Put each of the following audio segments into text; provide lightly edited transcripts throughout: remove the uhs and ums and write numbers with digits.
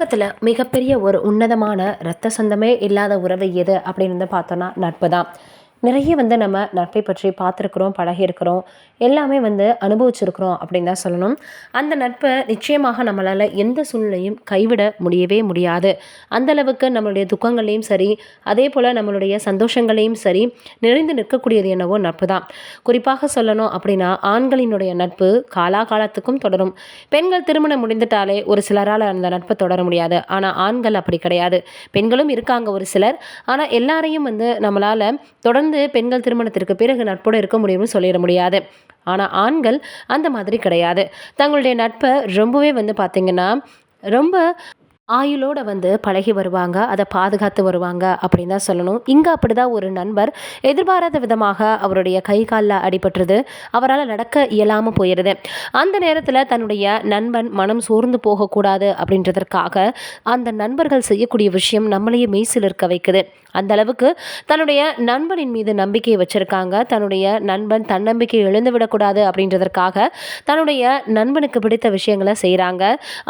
உலகத்தில் மிகப்பெரிய ஒரு உன்னதமான இரத்த சொந்தமே இல்லாத உறவு எது அப்படின்னு பார்த்தோன்னா நட்பு தான். நிறைய நம்ம நட்பை பற்றி பார்த்துருக்குறோம், பழகியிருக்கிறோம், எல்லாமே அனுபவிச்சிருக்கிறோம் அப்படின்னு தான் சொல்லணும். அந்த நட்பை நிச்சயமாக நம்மளால் எந்த சூழ்நிலையும் கைவிட முடியவே முடியாது. அந்தளவுக்கு நம்மளுடைய துக்கங்களையும் சரி, அதே போல் நம்மளுடைய சந்தோஷங்களையும் சரி, நிறைந்து நிற்கக்கூடியது என்னவோ நட்பு தான். குறிப்பாக சொல்லணும் அப்படின்னா ஆண்களினுடைய நட்பு காலாகாலத்துக்கும் தொடரும். பெண்கள் திருமணம் முடிந்துட்டாலே ஒரு சிலரால் அந்த நட்பை தொடர முடியாது. ஆனால் ஆண்கள் அப்படி கிடையாது. பெண்களும் இருக்காங்க ஒரு சிலர். ஆனால் எல்லாரையும் நம்மளால் தொடர்ந்து பெண்கள் திருமணத்திற்கு பிறகு நட்போடு இருக்க முடியும்னு சொல்லிட முடியாது. ஆனால் ஆண்கள் அந்த மாதிரி கிடையாது. தங்களுடைய நட்பை ரொம்பவே பார்த்தீங்கன்னா ரொம்ப ஆயுளோட பழகி வருவாங்க, அதை பாதுகாத்து வருவாங்க அப்படின்னு தான் சொல்லணும். இங்கே அப்படி தான் ஒரு நண்பர் எதிர்பாராத விதமாக அவருடைய கை காலில் அடிபட்டுருது. அவரால் நடக்க இயலாமல் போயிடுது. அந்த நேரத்தில் தன்னுடைய நண்பன் மனம் சோர்ந்து போகக்கூடாது அப்படின்றதற்காக அந்த நண்பர்கள் செய்யக்கூடிய விஷயம் நம்மளையே மெய்சில் இருக்க வைக்குது. அந்த அளவுக்கு தன்னுடைய நண்பனின் மீது நம்பிக்கையை வச்சுருக்காங்க. தன்னுடைய நண்பன் தன்னம்பிக்கையை எழுந்து விடக்கூடாது அப்படின்றதற்காக தன்னுடைய நண்பனுக்கு பிடித்த விஷயங்களை செய்கிறாங்க.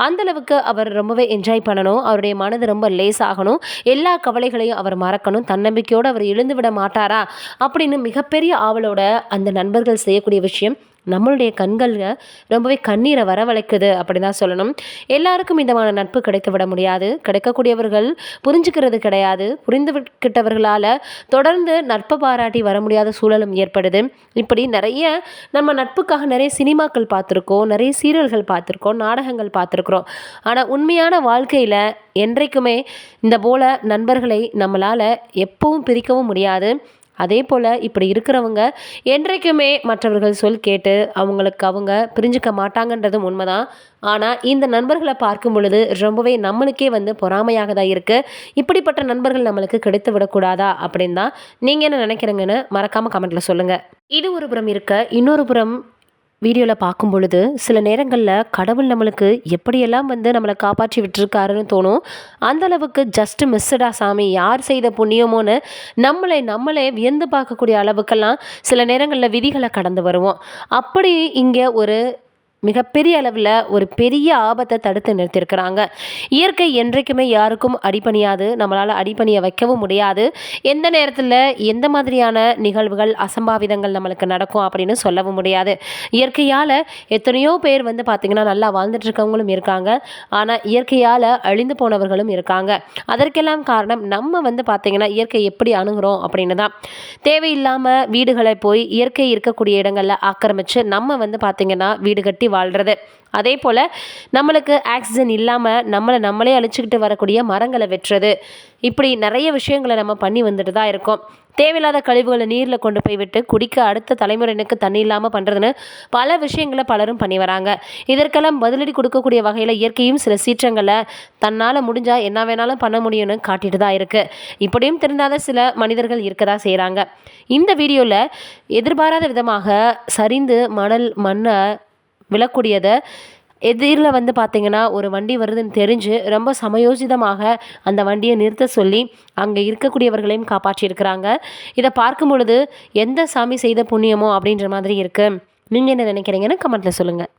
அந்தளவுக்கு அவர் ரொம்பவே என்ஜாய் பண்ணணும். அவருடைய மனது ரொம்ப லேசாகணும். எல்லா கவலைகளையும் அவர் மறக்கணும். தன்னம்பிக்கையோடு அவர் எழுந்து விட மாட்டாரா அப்படின்னு மிகப்பெரிய ஆவலோட அந்த நண்பர்கள் செய்யக்கூடிய விஷயம் நம்மளுடைய கண்களில் ரொம்பவே கண்ணீரை வரவழைக்குது அப்படின்னு தான் சொல்லணும். எல்லாருக்கும் இதமான நட்பு கிடைத்து விட முடியாது. கிடைக்கக்கூடியவர்கள் புரிஞ்சுக்கிறது கிடையாது. புரிந்துகிட்டவர்களால் தொடர்ந்து நட்பை பாராட்டி வர முடியாத சூழலும் ஏற்படுது. இப்படி நிறைய நம்ம நட்புக்காக நிறைய சினிமாக்கள் பார்த்துருக்கோம், நிறைய சீரியல்கள் பார்த்துருக்கோம், நாடகங்கள் பார்த்துருக்குறோம். ஆனால் உண்மையான வாழ்க்கையில் என்றைக்குமே இந்த போல் நண்பர்களை நம்மளால் எப்பவும் பிரிக்கவும் முடியாது. அதே போல் இப்படி இருக்கிறவங்க என்றைக்குமே மற்றவர்கள் சொல் கேட்டு அவங்க பிரிஞ்சுக்க மாட்டாங்கன்றதும் உண்மைதான். ஆனால் இந்த நண்பர்களை பார்க்கும் பொழுது ரொம்பவே நம்மளுக்கே பொறாமையாக தான் இருக்குது. இப்படிப்பட்ட நண்பர்கள் நம்மளுக்கு கிடைத்து விடக்கூடாதா அப்படின்னு தான் நீங்கள் என்ன நினைக்கிறீங்கன்னு மறக்காமல் கமெண்ட்டில் சொல்லுங்கள். இது ஒரு புறம் இருக்க, இன்னொரு புறம் வீடியோவில் பார்க்கும் பொழுது சில நேரங்களில் கடவுள் நம்மளுக்கு எப்படியெல்லாம் நம்மளை காப்பாற்றி விட்டுருக்காருன்னு தோணும். அந்தளவுக்கு ஜஸ்ட்டு மிஸ்ஸடா சாமி, யார் செய்த புண்ணியமோன்னு நம்மளே வியந்து பார்க்கக்கூடிய அளவுக்கெல்லாம் சில நேரங்களில் விதிகளை கடந்து வருவோம். அப்படி இங்கே ஒரு மிகப்பெரிய அளவில் ஒரு பெரிய ஆபத்தை தடுத்து நிறுத்தியிருக்கிறாங்க. இயற்கை என்றைக்குமே யாருக்கும் அடிபணியாது. நம்மளால் அடிபணிய வைக்கவும் முடியாது. எந்த நேரத்தில் எந்த மாதிரியான நிகழ்வுகள் அசம்பாவிதங்கள் நம்மளுக்கு நடக்கும் அப்படின்னு சொல்லவும் முடியாது. இயற்கையால் எத்தனையோ பேர் பார்த்திங்கன்னா நல்லா வாழ்ந்துட்டு இருக்கவங்களும் இருக்காங்க. ஆனால் இயற்கையால் அழிந்து போனவர்களும் இருக்காங்க. அதற்கெல்லாம் காரணம் நம்ம பார்த்திங்கன்னா இயற்கை எப்படி அணுகிறோம் அப்படின்னு தான். தேவையில்லாமல் வீடுகளை போய் இயற்கை இருக்கக்கூடிய இடங்களில் ஆக்கிரமித்து நம்ம பார்த்திங்கன்னா வீடு கட்டி வாழ்கிறது. அதே போல் நம்மளுக்கு ஆக்சிஜன் இல்லாமல் நம்மளே அழிச்சுக்கிட்டு வரக்கூடிய மரங்களை வெட்டுறது, இப்படி நிறைய விஷயங்களை நம்ம பண்ணி வந்துட்டு தான் இருக்கோம். தேவையில்லாத கழிவுகளை நீரில் கொண்டு போய் விட்டு குடிக்க அடுத்த தலைமுறையினருக்கு தண்ணி இல்லாமல் பண்ணுறதுன்னு பல விஷயங்களை பலரும் பண்ணி வராங்க. இதற்கெல்லாம் பதிலடி கொடுக்கக்கூடிய வகையில் இயற்கையும் சில சீற்றங்களை தன்னால் முடிஞ்சால் என்ன வேணாலும் பண்ண முடியும்னு காட்டிட்டு தான் இருக்குது. இப்படியும் தெரிந்தாத சில மனிதர்கள் இருக்க தான் செய்கிறாங்க. இந்த வீடியோவில் எதிர்பாராத விதமாக சரிந்து மண்ணை விழக்கூடியதை எதிரில் பார்த்திங்கன்னா ஒரு வண்டி வருதுன்னு தெரிஞ்சு ரொம்ப சமயோசிதமாக அந்த வண்டியை நிறுத்த சொல்லி அங்கே இருக்கக்கூடியவர்களையும் காப்பாற்றியிருக்கிறாங்க. இதை பார்க்கும் பொழுது எந்த சாமி செய்த புண்ணியமோ அப்படின்ற மாதிரி இருக்குது. நீங்கள் என்ன நினைக்கிறீங்கன்னு கமெண்ட்டில் சொல்லுங்கள்.